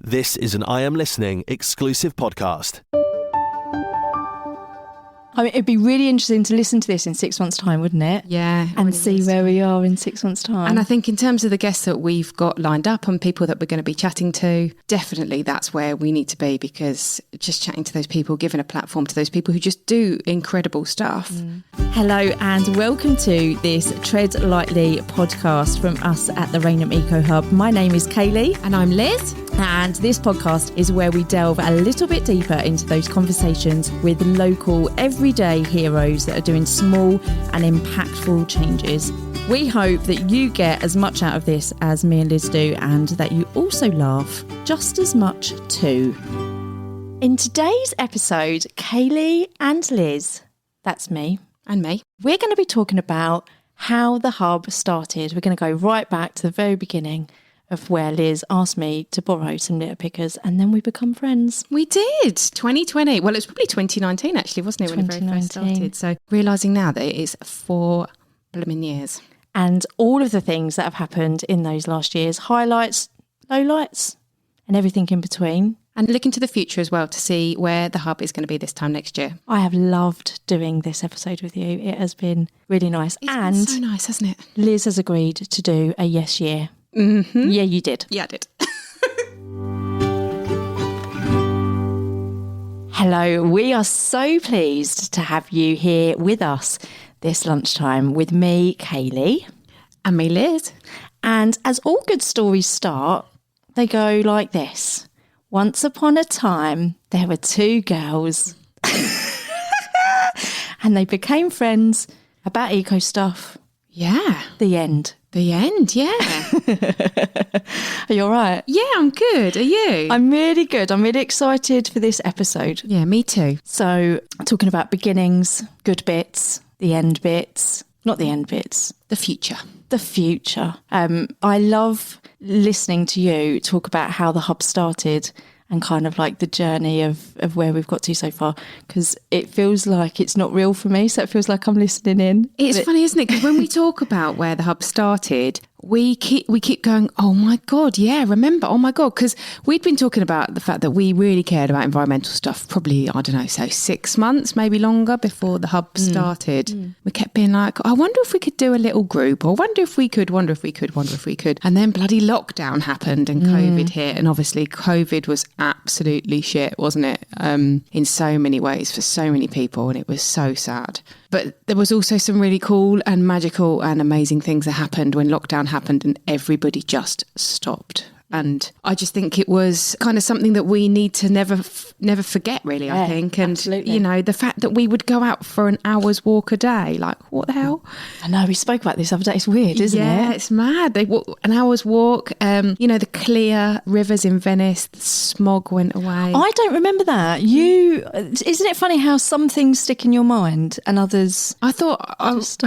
This is an I Am Listening exclusive podcast. I mean, it'd be really interesting to listen to this in 6 months' time, wouldn't it? Yeah. And see where we are in 6 months' time. And I think in terms of the guests that we've got lined up and people that we're going to be chatting to, definitely that's where we need to be, because just chatting to those people, giving a platform to those people who just do incredible stuff. Hello and welcome to this Tread Lightly podcast from us at the Rainham Eco Hub. My name is Kaylee. And I'm Liz. And this podcast is where we delve a little bit deeper into those conversations with local, everyday heroes that are doing small and impactful changes. We hope that you get as much out of this as me and Liz do, and that you also laugh just as much too. In today's episode, Kaylee and Liz, that's me, And me. we're going to be talking about how the hub started. We're going to go right back to the very beginning of where Liz asked me to borrow some litter pickers, and then we become friends. We did. 2020. Well, it was probably 2019 actually, wasn't it, when it very first started? So realising now that it is 4 blooming years. And all of the things that have happened in those last years, highlights, lowlights, and everything in between. And looking to the future as well to see where the hub is going to be this time next year. I have loved doing this episode with you. It has been really nice. It's been so nice, hasn't it? Liz has agreed to do a yes year. Mm-hmm. Yeah, you did. Yeah, I did. Hello, we are so pleased to have you here with us this lunchtime with me, Kaylee. And me, Liz. And as all good stories start, they go like this. Once upon a time, there were two girls and they became friends about eco stuff. Yeah. The end. The end, yeah. Are you all right? Yeah, I'm good. Are you? I'm really good. I'm really excited for this episode. Yeah, me too. So, talking about beginnings, good bits, the end bits, not the end bits. The future. The future. I love listening to you talk about how the hub started and kind of like the journey of where we've got to so far, because it feels like it's not real for me, so it feels like I'm listening in. It's funny, isn't it? Because when we talk about where the hub started, we keep going, oh my God, yeah, remember, oh my God, because we'd been talking about the fact that we really cared about environmental stuff probably, I don't know, so 6 months, maybe longer before the hub started. We kept being like, I wonder if we could do a little group, or wonder if we could. And then bloody lockdown happened and COVID hit, and obviously COVID was absolutely shit, wasn't it? In so many ways for so many people, and it was so sad. But there was also some really cool and magical and amazing things that happened when lockdown happened and everybody just stopped. And I just think it was kind of something that we need to never forget, really, I think. And, absolutely. you know, the fact that we would go out for an hour's walk a day, like, what the hell? I know, we spoke about this the other day. It's weird, isn't it? Yeah, it's mad. An hour's walk, you know, the clear rivers in Venice, the smog went away. I don't remember that. Isn't it funny how some things stick in your mind and others... I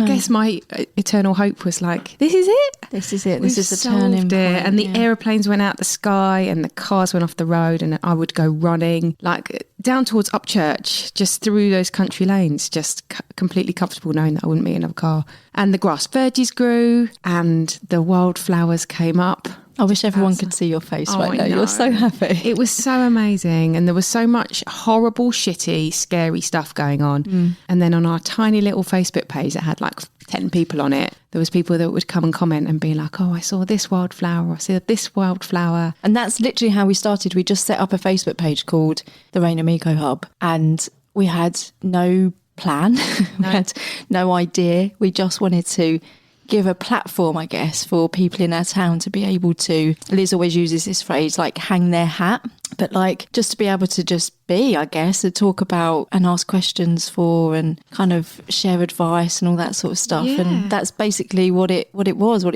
guess my eternal hope was like, this is it. This is it. This We've is the turning solved point. it. And the aeroplanes went out the sky and the cars went off the road, and I would go running like down towards Upchurch, just through those country lanes, just completely comfortable knowing that I wouldn't meet another car. And the grass verges grew and the wildflowers came up. I wish everyone could see your face right now. You're so happy. It was so amazing. And there was so much horrible, shitty, scary stuff going on. And then on our tiny little Facebook page that had like 10 people on it, there was people that would come and comment and be like, oh, I saw this wildflower, I saw this wildflower. And that's literally how we started. We just set up a Facebook page called the Rainham Eco Hub, and we had no plan. We had no idea. We just wanted to give a platform, I guess, for people in our town to be able to, Liz always uses this phrase, like hang their hat, but like just to be able to just be, I guess, to talk about and ask questions for and kind of share advice and all that sort of stuff. Yeah. And that's basically what it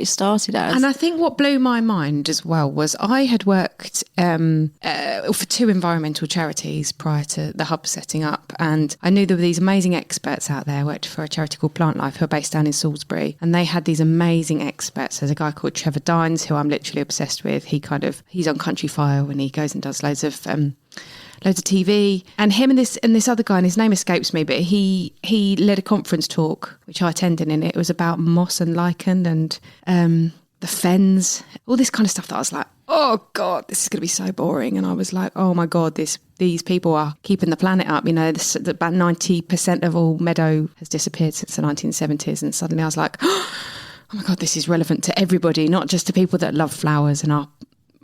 started as. And I think what blew my mind as well was I had worked for 2 environmental charities prior to the hub setting up, and I knew there were these amazing experts out there. I worked for a charity called Plant Life who are based down in Salisbury, and they had these amazing experts. There's a guy called Trevor Dines who I'm literally obsessed with. He's on Country File and he goes and does loads of TV, and him and this other guy, and his name escapes me, but he led a conference talk which I attended, and it was about moss and lichen and the fens, all this kind of stuff that I was like, oh God, this is going to be so boring. And I was like, oh my God, these people are keeping the planet up. You know, about 90% of all meadow has disappeared since the 1970s. And suddenly I was like, oh my God, this is relevant to everybody, not just to people that love flowers and are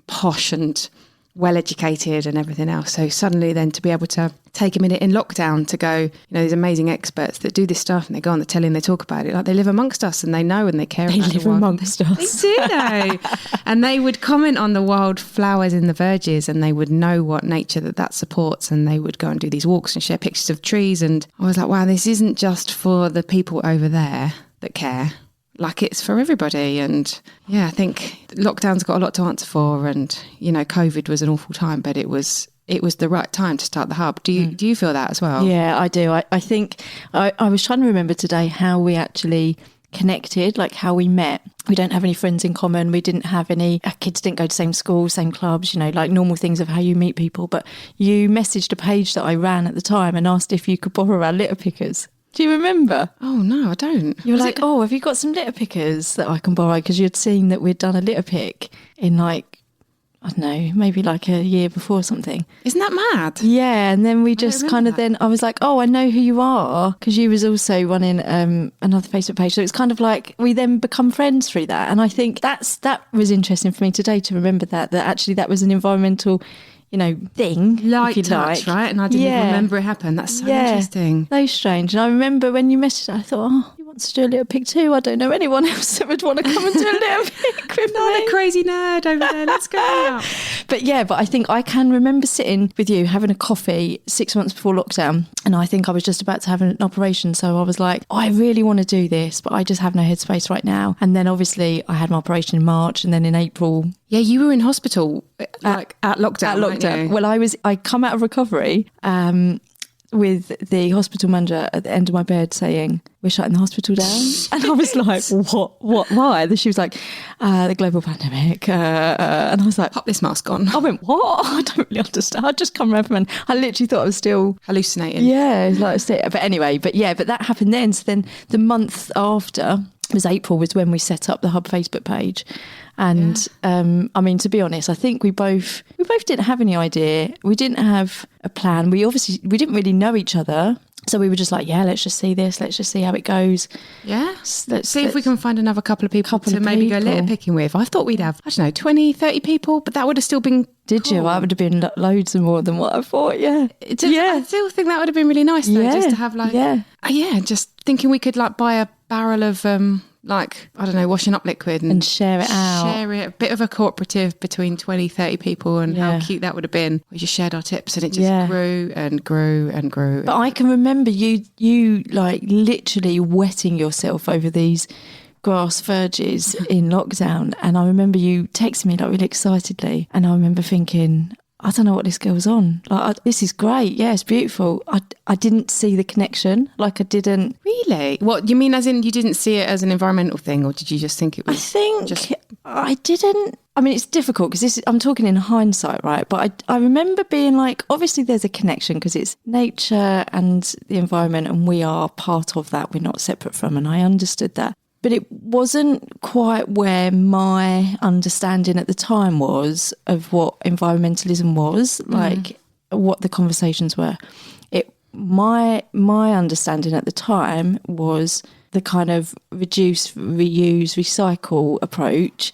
posh and well-educated and everything else. So suddenly then to be able to take a minute in lockdown to go, you know, these amazing experts that do this stuff and they go on the telly and they talk about it, like they live amongst us and they know and they care about They live amongst us. They do know. And they would comment on the wild flowers in the verges and they would know what nature that supports, and they would go and do these walks and share pictures of trees. And I was like, wow, this isn't just for the people over there that care. Like, it's for everybody. And yeah, I think lockdown's got a lot to answer for. And, you know, COVID was an awful time, but it was the right time to start the hub. Do you feel that as well? Yeah, I do. I think I was trying to remember today how we actually connected, like how we met. We don't have any friends in common. We didn't have any, our kids didn't go to the same school, same clubs, you know, like normal things of how you meet people. But you messaged a page that I ran at the time and asked if you could borrow our litter pickers. Do you remember? Oh, no, I don't. You were like, oh, have you got some litter pickers that I can borrow? Because you'd seen that we'd done a litter pick in like, I don't know, maybe like a year before or something. Isn't that mad? Yeah, and then we just kind of then, I was like, oh, I know who you are, because you was also running another Facebook page. So it's kind of like we then become friends through that. And I think that was interesting for me today to remember that actually that was an environmental, you know, thing. Light if you touch, like. right? And I didn't even remember it happened. That's so interesting. So strange. And I remember when you messaged, I thought, oh, he wants to do a little pick too. I don't know anyone else that would want to come and do a little pick with me. The crazy nerd over there. Let's go out. But I think I can remember sitting with you having a coffee 6 months before lockdown. And I think I was just about to have an operation. So I was like, oh, I really want to do this, but I just have no headspace right now. And then obviously I had my operation in March, and then in April. Yeah, you were in hospital like at lockdown. At lockdown. Well, I come out of recovery with the hospital manager at the end of my bed saying, we're shutting the hospital down. And I was like, what, why? And she was like, the global pandemic. And I was like, pop this mask on. I went, what? I don't really understand. I'd just come around and I literally thought I was still hallucinating. Yeah, like, but anyway, but that happened then. So then the month after was April, was when we set up the Hub Facebook page. And I mean, to be honest, I think we both didn't have any idea. We didn't have a plan. We didn't really know each other. So we were just like, yeah, let's just see this. Let's just see how it goes. Yeah. Let's see if we can find another couple of people to maybe go litter picking with. I thought we'd have, I don't know, 20, 30 people, but that would have still been Did cool. you? I would have been loads more than what I thought, yeah. I still think that would have been really nice, though, just to have like, just thinking we could like buy a barrel of like, I don't know, washing up liquid and share it out. Share it, a bit of a cooperative between 20, 30 people, and how cute that would have been. We just shared our tips and it just grew and grew and grew. But I can remember you like literally wetting yourself over these grass verges in lockdown. And I remember you texting me like really excitedly. And I remember thinking, I don't know what this girl's on. Like, this is great. Yeah, it's beautiful. I didn't see the connection. Like, I didn't. Really? What, you mean as in you didn't see it as an environmental thing, or did you just think it was? I think I didn't. I mean, it's difficult because I'm talking in hindsight, right? But I remember being like, obviously there's a connection because it's nature and the environment, and we are part of that. We're not separate from, and I understood that. But it wasn't quite where my understanding at the time was of what environmentalism was, like what the conversations were. My understanding at the time was the kind of reduce, reuse, recycle approach.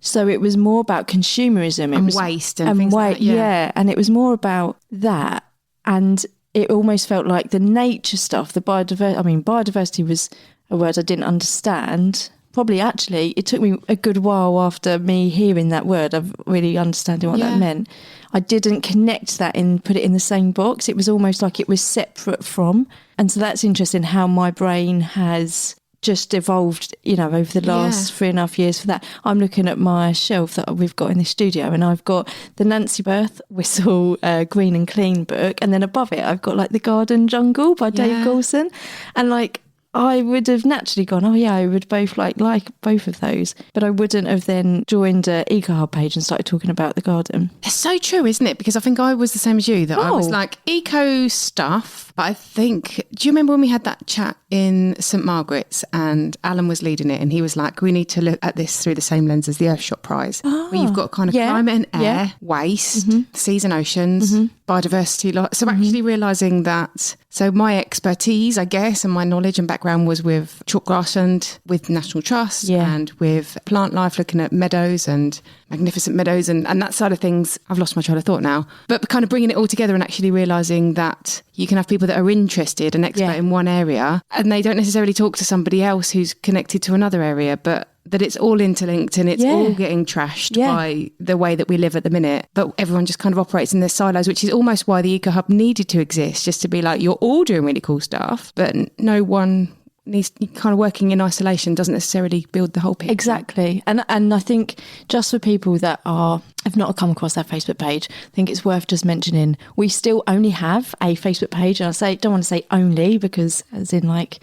So it was more about consumerism. And waste and things like that. Yeah, and it was more about that. And it almost felt like the nature stuff, the biodiversity. I mean, biodiversity was a word I didn't understand. Probably actually, it took me a good while after me hearing that word of really understanding what that meant. I didn't connect that and put it in the same box. It was almost like it was separate from. And so that's interesting how my brain has just evolved, you know, over the last 3.5 years for that. I'm looking at my shelf that we've got in the studio, and I've got the Nancy Birth Whistle Green and Clean book. And then above it, I've got like The Garden Jungle by Dave Goulson. And like, I would have naturally gone, oh yeah, I would both like both of those. But I wouldn't have then joined an Eco Hub page and started talking about the garden. It's so true, isn't it? Because I think I was the same as you, that I was like eco stuff. But I think, do you remember when we had that chat in St Margaret's and Alan was leading it and he was like, we need to look at this through the same lens as the Earthshot Prize, where you've got kind of climate and air, waste, seas and oceans, biodiversity. So actually realising that, so my expertise, I guess, and my knowledge and background was with chalk grassland, with National Trust and with plant life, looking at meadows and magnificent meadows and that side of things. I've lost my train of thought now. But kind of bringing it all together and actually realising that you can have people that are interested and expert in one area and they don't necessarily talk to somebody else who's connected to another area, but that it's all interlinked and it's all getting trashed by the way that we live at the minute. But everyone just kind of operates in their silos, which is almost why the Eco Hub needed to exist, just to be like, you're all doing really cool stuff, but no one needs, kind of working in isolation doesn't necessarily build the whole picture. Exactly. And I think just for people that have not come across our Facebook page, I think it's worth just mentioning we still only have a Facebook page. And don't want to say only because as in like,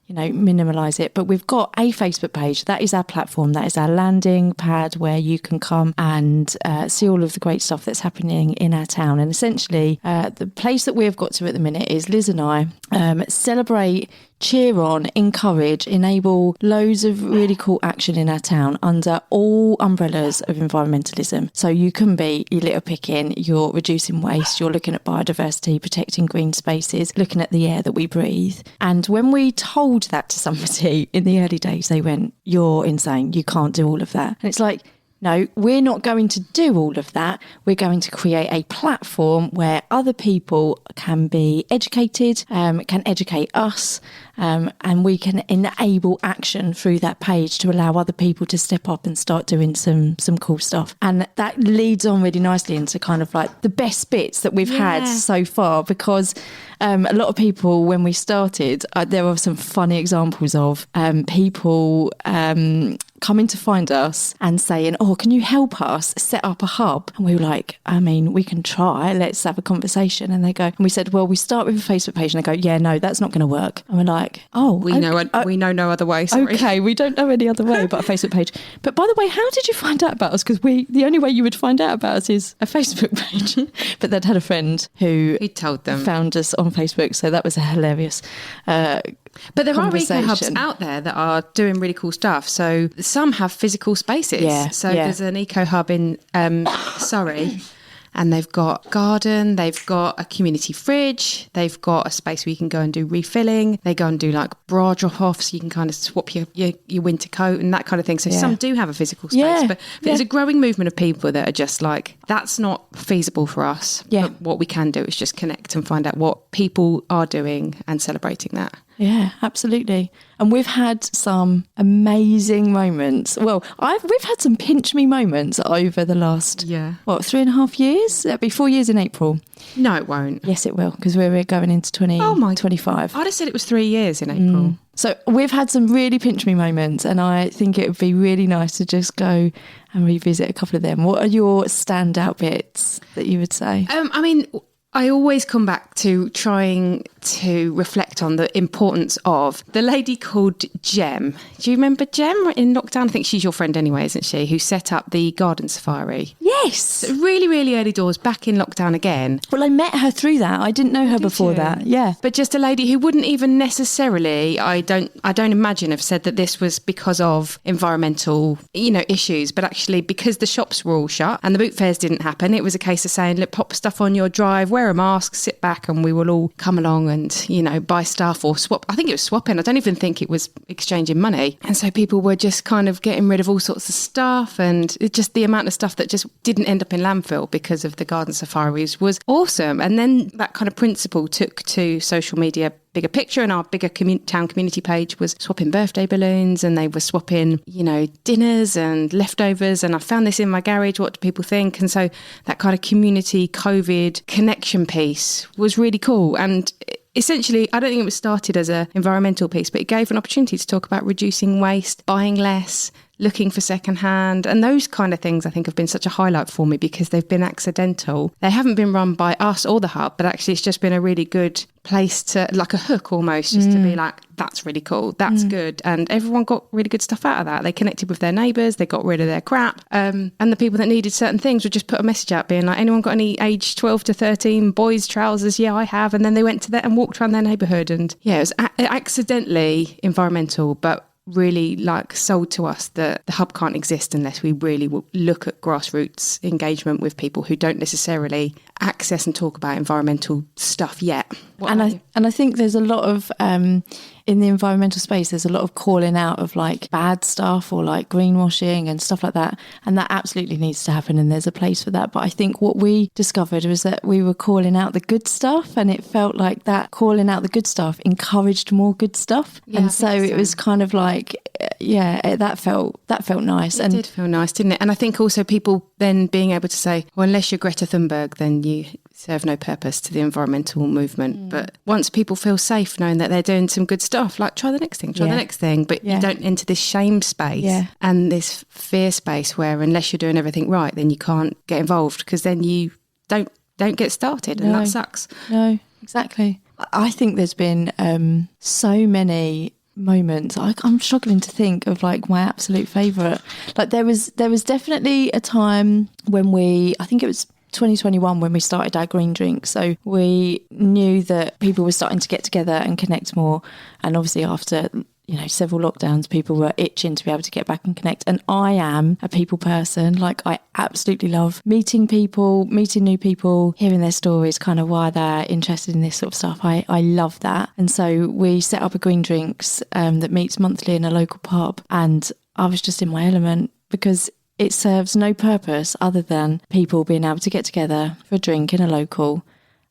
you know, minimalise it. But we've got a Facebook page. That is our platform. That is our landing pad where you can come and see all of the great stuff that's happening in our town. And essentially, the place that we've got to at the minute is Liz and I celebrate, cheer on, encourage, enable loads of really cool action in our town under all umbrellas of environmentalism. So you can be your litter picking, you're reducing waste, you're looking at biodiversity, protecting green spaces, looking at the air that we breathe. And when we told that to somebody in the early days, they went, you're insane, you can't do all of that. And it's like, no, we're not going to do all of that. We're going to create a platform where other people can be educated, can educate us, and we can enable action through that page to allow other people to step up and start doing some cool stuff. And that leads on really nicely into kind of like the best bits that we've had so far, because a lot of people, when we started, there were some funny examples of people coming to find us and saying, oh, can you help us set up a hub? And we were like, I mean, we can try, let's have a conversation. And they go, and we said, well, we start with a Facebook page. And they go, yeah, no, that's not going to work. And we're like, oh, we know no other way. Sorry. Okay, we don't know any other way but a Facebook page. But by the way, how did you find out about us? Because the only way you would find out about us is a Facebook page. But they'd had a friend who told them, found us on Facebook. So that was a hilarious but there are Eco Hubs out there that are doing really cool stuff. So some have physical spaces. There's an Eco Hub in Surrey, and they've got garden, they've got a community fridge, they've got a space where you can go and do refilling. They go and do like bra drop-offs. You can kind of swap your winter coat and that kind of thing. So some do have a physical space, but there's a growing movement of people that are just like, that's not feasible for us. But what we can do is just connect and find out what people are doing and celebrating that. Yeah, absolutely. And we've had some amazing moments. Well, we've had some pinch me moments over the last, 3.5 years? It'll be 4 years in April. No, it won't. Yes, it will, because we're going into 2025. I'd have said it was 3 years in April. So we've had some really pinch me moments, and I think it would be really nice to just go and revisit a couple of them. What are your standout bits that you would say? I mean, I always come back to trying to reflect on the importance of the lady called Jem. Do you remember Jem in lockdown? I think she's your friend anyway, isn't she? Who set up the garden safari. Yes. So really, really early doors, back in lockdown again. Well, I met her through that. I didn't know her before that. Yeah. But just a lady who wouldn't even necessarily, I don't imagine, have said that this was because of environmental, issues, but actually because the shops were all shut and the boot fairs didn't happen, it was a case of saying, look, pop stuff on your drive, wear a mask, sit back, and we will all come along and, buy stuff or swap. I think it was swapping. I don't even think it was exchanging money. And so people were just kind of getting rid of all sorts of stuff, and it just the amount of stuff that just didn't end up in landfill because of the garden safaris was awesome. And then that kind of principle took to social media bigger picture, and our bigger town community page was swapping birthday balloons, and they were swapping, dinners and leftovers. And I found this in my garage. What do people think? And so that kind of community COVID connection piece was really cool. And essentially, I don't think it was started as an environmental piece, but it gave an opportunity to talk about reducing waste, buying less, looking for secondhand, and those kind of things I think have been such a highlight for me because they've been accidental. They haven't been run by us or the hub, but actually it's just been a really good place to, like a hook almost, just to be like, that's really cool, that's good. And everyone got really good stuff out of that. They connected with their neighbours, they got rid of their crap, and the people that needed certain things would just put a message out being like, anyone got any age 12 to 13 boys trousers? Yeah, I have. And then they went to that and walked around their neighbourhood, and yeah, it was accidentally environmental, but really like sold to us that the hub can't exist unless we really look at grassroots engagement with people who don't necessarily access and talk about environmental stuff yet. And I think there's a lot of in the environmental space, there's a lot of calling out of like bad stuff or like greenwashing and stuff like that, and that absolutely needs to happen, and there's a place for that. But I think what we discovered was that we were calling out the good stuff, and it felt like that calling out the good stuff encouraged more good stuff. Yeah, and so it was kind of like, that felt nice. It did feel nice, didn't it? And I think also people then being able to say, well, unless you're Greta Thunberg, then you serve no purpose to the environmental movement. But once people feel safe knowing that they're doing some good stuff, like try the next thing, but you don't enter this shame space and this fear space where unless you're doing everything right, then you can't get involved, because then you don't get started, and that sucks. No, exactly. I think there's been so many moments. I'm struggling to think of like my absolute favourite. Like there was definitely a time when I think it was 2021 when we started our green drink. So we knew that people were starting to get together and connect more. And obviously after, several lockdowns, people were itching to be able to get back and connect. And I am a people person. Like I absolutely love meeting people, meeting new people, hearing their stories, kind of why they're interested in this sort of stuff. I love that. And so we set up a green drinks that meets monthly in a local pub. And I was just in my element because it serves no purpose other than people being able to get together for a drink in a local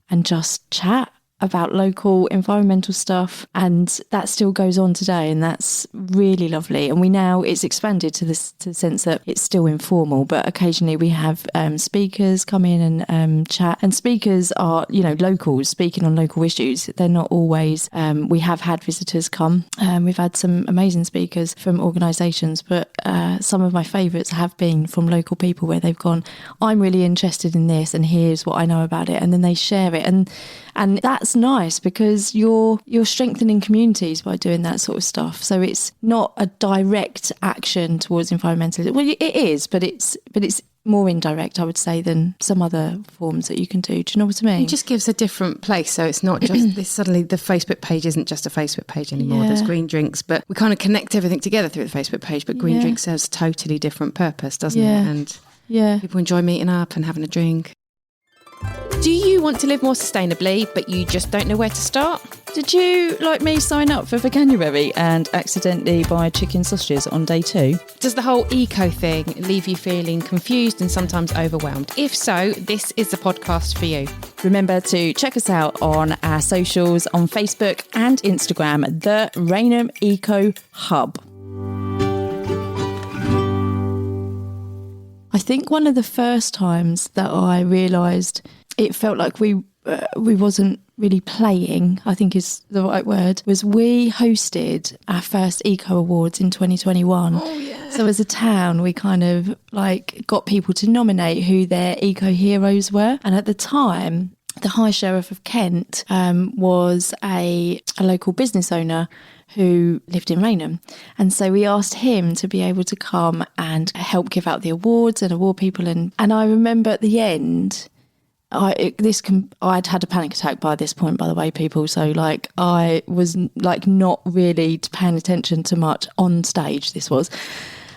and just chat about local environmental stuff, and that still goes on today, and that's really lovely. And it's expanded to the sense that it's still informal, but occasionally we have speakers come in and chat, and speakers are locals speaking on local issues. They're not always we have had visitors come, we've had some amazing speakers from organisations, but some of my favourites have been from local people where they've gone, I'm really interested in this and here's what I know about it, and then they share it, and that's nice because you're strengthening communities by doing that sort of stuff. So it's not a direct action towards environmentalism. Well, it is, but it's more indirect, I would say, than some other forms that you can do. Do you know what I mean? It just gives a different place. So it's not just this, suddenly the Facebook page isn't just a Facebook page anymore. Yeah. There's Green Drinks, but we kind of connect everything together through the Facebook page, but Green Drinks serves a totally different purpose, doesn't it? And people enjoy meeting up and having a drink. Do you want to live more sustainably, but you just don't know where to start? Did you, like me, sign up for Veganuary and accidentally buy chicken sausages on day 2? Does the whole eco thing leave you feeling confused and sometimes overwhelmed? If so, this is the podcast for you. Remember to check us out on our socials on Facebook and Instagram, the Rainham Eco Hub. I think one of the first times that I realised it felt like we wasn't really playing, I think is the right word, was we hosted our first Eco Awards in 2021. Oh, yeah. So as a town, we kind of like got people to nominate who their eco heroes were. And at the time, the High Sheriff of Kent was a local business owner who lived in Rainham. And so we asked him to be able to come and help give out the awards and award people. And I remember at the end, I'd had a panic attack by this point, by the way, people. So like I was like not really paying attention to much on stage, this was.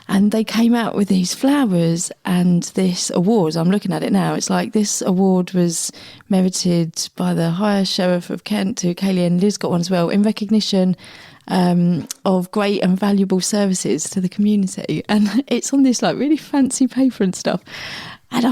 And they came out with these flowers and this award. I'm looking at it now. It's like this award was merited by the High Sheriff of Kent, who Kaylee and Liz got one as well, in recognition of great and valuable services to the community. And it's on this like really fancy paper and stuff. And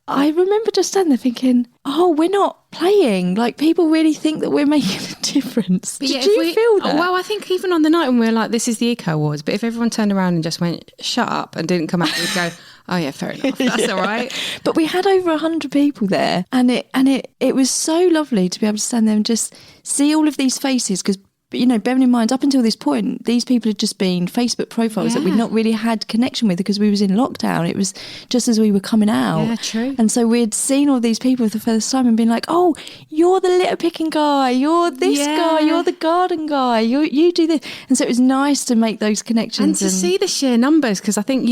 I remember just standing there thinking, oh, we're not playing. Like, people really think that we're making a difference. Did you feel that? Well, I think even on the night when we were like, this is the Eco Awards, but if everyone turned around and just went, shut up, and didn't come out, we'd go, oh yeah, fair enough, that's all right. But we had over 100 people there, and it was so lovely to be able to stand there and just see all of these faces, because But, you know, bearing in mind, up until this point, these people had just been Facebook profiles that we'd not really had connection with because we was in lockdown. It was just as we were coming out. Yeah, true. And so we'd seen all these people for the first time and been like, oh, you're the litter picking guy, you're this guy, you're the garden guy, you do this. And so it was nice to make those connections. And to see the sheer numbers, because I think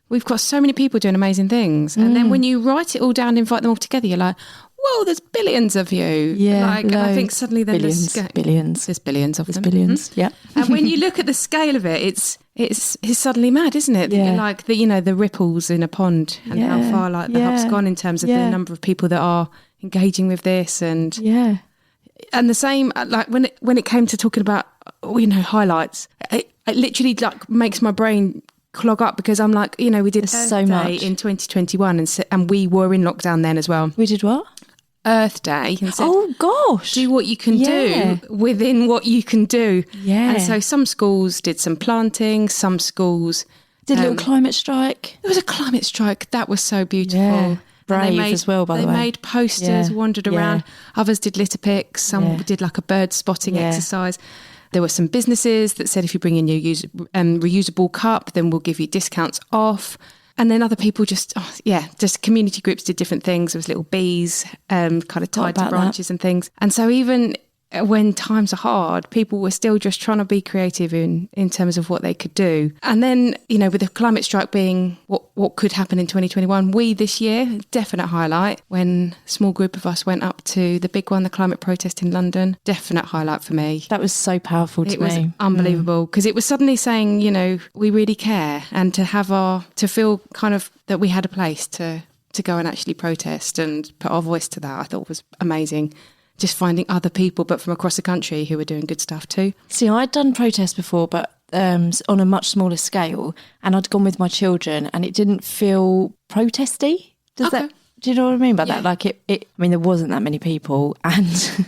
we've got so many people doing amazing things. And then when you write it all down, invite them all together, you're like, whoa, there's billions of you. Yeah, and I think suddenly then billions. There's billions of them. Billions, yeah. And when you look at the scale of it, it's suddenly mad, isn't it? Yeah. Like the ripples in a pond and how far the hub's gone in terms of the number of people that are engaging with this, and the same like when it came to talking about highlights, it literally like makes my brain clog up because I'm like, we did Earth so Day much in 2021 and we were in lockdown then as well. We did what? Earth Day and said, oh gosh, do what you can do within what you can do. Yeah. And so some schools did some planting, some schools did a little climate strike. There was a climate strike that was so beautiful. Yeah. Brave as well, by the way. They made posters, wandered around. Others did litter picks. Some did like a bird spotting exercise. There were some businesses that said if you bring in your reusable cup, then we'll give you discounts off. And then other people just community groups did different things. There was little bees kind of tied to branches and things. And so even when times are hard, people were still just trying to be creative in terms of what they could do. And then, with the climate strike being what could happen in 2021, we this year, definite highlight, when a small group of us went up to the big one, the climate protest in London, definite highlight for me. That was so powerful to me. It was unbelievable because it was suddenly saying, we really care, and to feel kind of that we had a place to go and actually protest and put our voice to that, I thought was amazing. Just finding other people, but from across the country, who were doing good stuff too. See, I'd done protests before, but on a much smaller scale, and I'd gone with my children, and it didn't feel protesty. Do you know what I mean by that? Like there wasn't that many people, and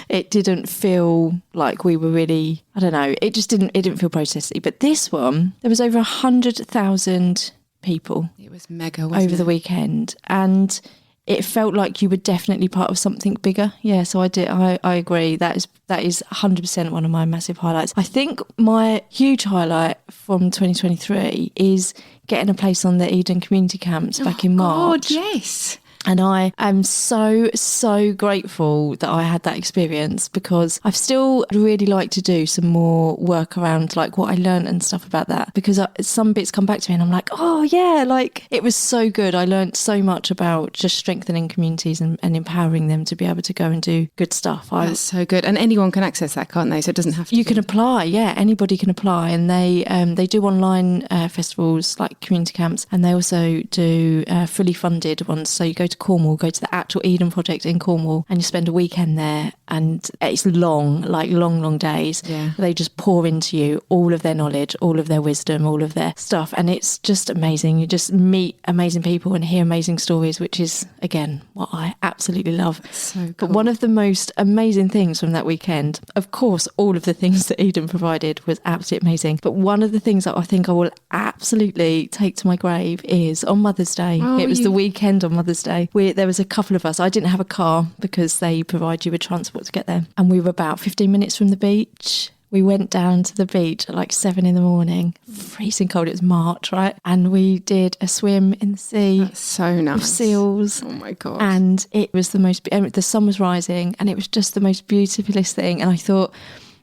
it didn't feel like we were really, I don't know, it didn't feel protesty. But this one, there was over 100,000 people. It was mega, wasn't it? Over the weekend, and it felt like you were definitely part of something bigger. Yeah, so I did. I agree. That is 100% one of my massive highlights. I think my huge highlight from 2023 is getting a place on the Eden community camps back in March. God, yes. And I am so, so grateful that I had that experience, because I've still really like to do some more work around like what I learned and stuff about that, because some bits come back to me and I'm like, oh yeah, like it was so good. I learned so much about just strengthening communities and empowering them to be able to go and do good stuff. That's so good. And anyone can access that, can't they? So it doesn't have to You can apply, yeah. Anybody can apply, and they do online festivals like community camps, and they also do fully funded ones. So you go to Cornwall, go to the actual Eden Project in Cornwall, and you spend a weekend there, and it's long days. Yeah. They just pour into you all of their knowledge, all of their wisdom, all of their stuff, and it's just amazing. You just meet amazing people and hear amazing stories, which is, again, what I absolutely love. So cool. But one of the most amazing things from that weekend, of course, all of the things that Eden provided was absolutely amazing, but one of the things that I think I will absolutely take to my grave is on Mother's Day. It was the weekend on Mother's Day. There was a couple of us. I didn't have a car because they provide you with transport to get there. And we were about 15 minutes from the beach. We went down to the beach at like 7 a.m, freezing cold. It was March, right? And we did a swim in the sea. That's so nice. With seals. Oh my God. And it was the sun was rising, and it was just the most beautifulest thing. And I thought,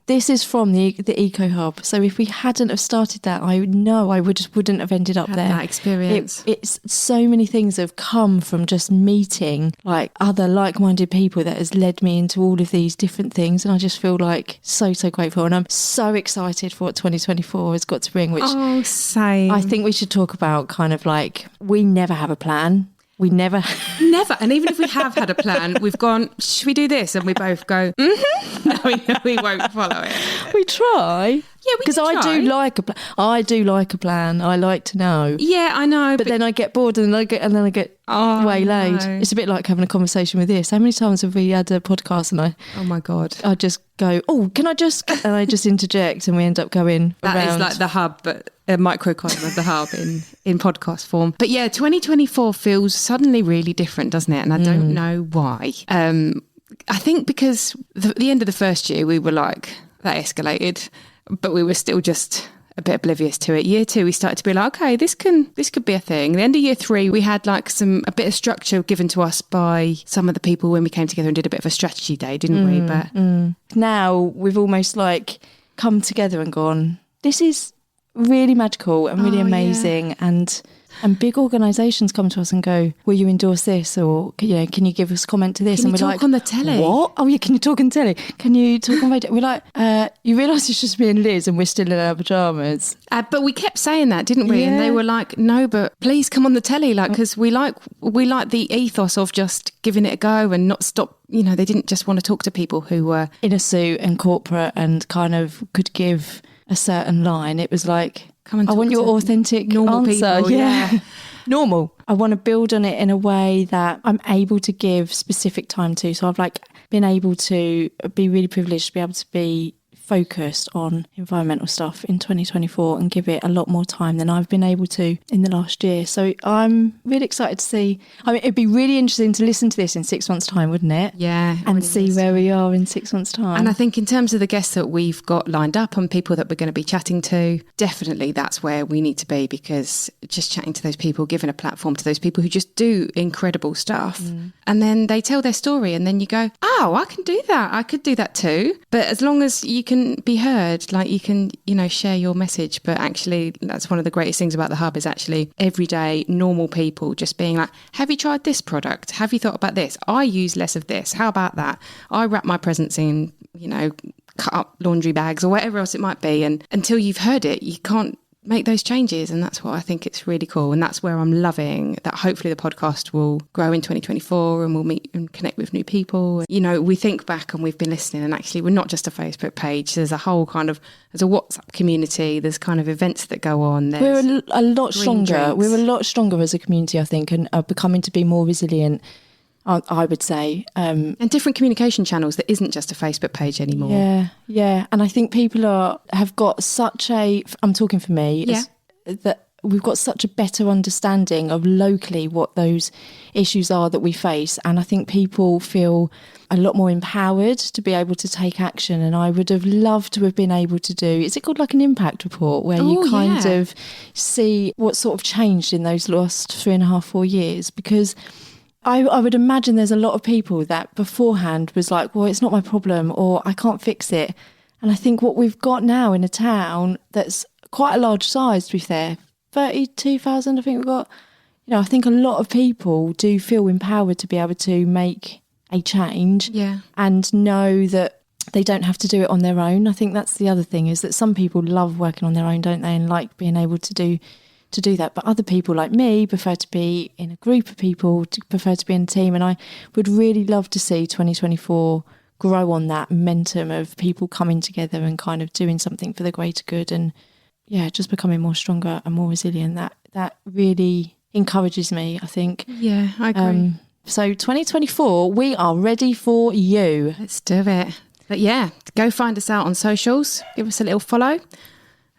this is from the Eco Hub. So if we hadn't have started that, I know I wouldn't have ended up there. That experience. It's so many things have come from just meeting like other like-minded people that has led me into all of these different things. And I just feel like so, so grateful. And I'm so excited for what 2024 has got to bring, which same. I think we should talk about. Kind of like, we never have a plan. We never. And even if we have had a plan, we've gone, should we do this? And we both go, mm-hmm. No, we won't follow it. We try. Yeah, we because I do like a plan. I do like a plan. I like to know. Yeah, I know. But then I get bored and then I get waylaid. No. It's a bit like having a conversation with this. How many times have we had a podcast and oh my God, I just go, oh, can I just, and I just interject, and we end up going that around. is like the hub, but a microcosm of the hub in podcast form. But yeah, 2024 feels suddenly really different, doesn't it? And I don't know why. I think because the end of the first year, we were like, that escalated, but we were still just a bit oblivious to it. Year 2, we started to be like, okay, this could be a thing. The end of year 3, we had like a bit of structure given to us by some of the people when we came together and did a bit of a strategy day, didn't we? But now we've almost like come together and gone, this is really magical and really amazing. And big organisations come to us and go, will you endorse this? Or, can you give us a comment to this? Can and you we're talk like, on the telly? What? Oh, yeah, can you talk on telly? Can you talk on radio? We're like, you realise it's just me and Liz and we're still in our pyjamas. But we kept saying that, didn't we? Yeah. And they were like, no, but please come on the telly, like, because we like the ethos of just giving it a go and not stop. They didn't just want to talk to people who were in a suit and corporate and kind of could give a certain line. It was like, come and I want your authentic normal answer. people. Yeah. Normal. I want to build on it in a way that I'm able to give specific time to. So I've like been able to be really privileged to be able to be focused on environmental stuff in 2024 and give it a lot more time than I've been able to in the last year. So I'm really excited to see. I mean, it'd be really interesting to listen to this in 6 months' time, wouldn't it? Yeah. And see where we are in 6 months' time. And I think in terms of the guests that we've got lined up and people that we're going to be chatting to, definitely that's where we need to be, because just chatting to those people, giving a platform to those people who just do incredible stuff. And then they tell their story and then you go, oh, I can do that. I could do that too. But as long as you can be heard, like you can, share your message. But actually, that's one of the greatest things about the hub is actually everyday normal people just being like, have you tried this product? Have you thought about this? I use less of this. How about that? I wrap my presents in, cut up laundry bags or whatever else it might be. And until you've heard it, you can't make those changes. And that's what I think it's really cool. And that's where I'm loving that hopefully the podcast will grow in 2024 and we'll meet and connect with new people. We think back and we've been listening, and actually we're not just a Facebook page. There's a whole there's a WhatsApp community. There's kind of events that go on. We're a lot stronger. Drinks. We're a lot stronger as a community, I think, and are becoming to be more resilient, I would say. And different communication channels that isn't just a Facebook page anymore. Yeah. And I think people have got such I'm talking for me, that we've got such a better understanding of locally what those issues are that we face. And I think people feel a lot more empowered to be able to take action. And I would have loved to have been able to do, is it called like an impact report, where you kind of see what sort of changed in those last 3.5, 4 years? Because I would imagine there's a lot of people that beforehand was like, well, it's not my problem, or I can't fix it. And I think what we've got now in a town that's quite a large size, to be fair, 32,000, I think we've got, I think a lot of people do feel empowered to be able to make a change and know that they don't have to do it on their own. I think that's the other thing, is that some people love working on their own, don't they, and like being able to do that. But other people like me prefer to be in a group of people, prefer to be in a team. And I would really love to see 2024 grow on that momentum of people coming together and kind of doing something for the greater good, and just becoming more stronger and more resilient. That really encourages me, I think. Yeah, I agree. So 2024, we are ready for you. Let's do it. But go find us out on socials. Give us a little follow.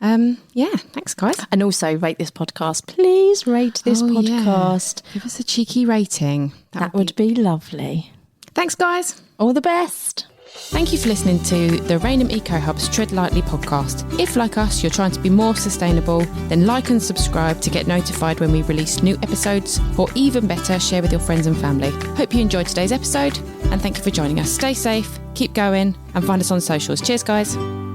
Thanks guys. And also rate this podcast. Please rate this podcast. Give us a cheeky rating. That would be lovely. Thanks guys. All the best. Thank you for listening to the Rainham Eco Hub's Tread Lightly podcast. If, like us, you're trying to be more sustainable, then like and subscribe to get notified when we release new episodes, or even better, share with your friends and family. Hope you enjoyed today's episode, and thank you for joining us. Stay safe, keep going, and find us on socials. Cheers, guys.